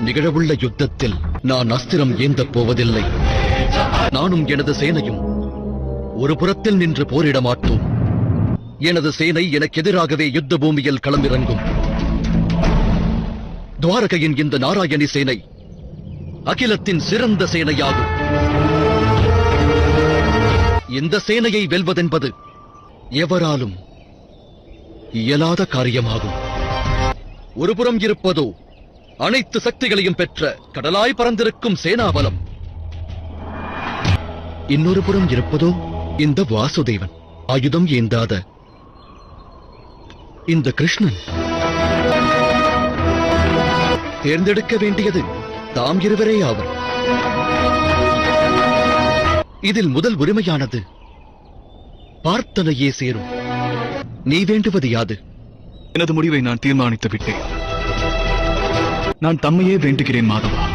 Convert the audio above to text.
நிகழவுள்ள யுத்தத்தில் நான் அஸ்திரம் ஏந்தப் போவதில்லை. நானும் எனது சேனையும் ஒரு புறத்தில் நின்று போரிட மாட்டோம். எனது சேனை எனக்கு எதிராகவே யுத்த பூமியில் களமிறங்கும். துவாரகையின் இந்த நாராயணி சேனை அகிலத்தின் சிறந்த சேனையாகும். இந்த சேனையை வெல்வதென்பது எவராலும் இயலாத காரியமாகும். ஒருபுறம் இருப்பதோ அனைத்து சக்திகளையும் பெற்ற கடலாய் பறந்திருக்கும் சேனாபலம். இன்னொரு புறம் இருப்பதோ இந்த வாசுதேவன், ஆயுதம் ஏந்தாத இந்த கிருஷ்ணன். தேர்ந்தெடுக்க வேண்டியது தாம் இருவரே ஆவர். இதில் முதல் உரிமையானது பார்த்தனையே சேரும். நீ வேண்டுவது யாது? எனது முடிவை நான் தீர்மானித்து விட்டேன். நான் தம்மையே வேண்டுகிறேன் மாதவா.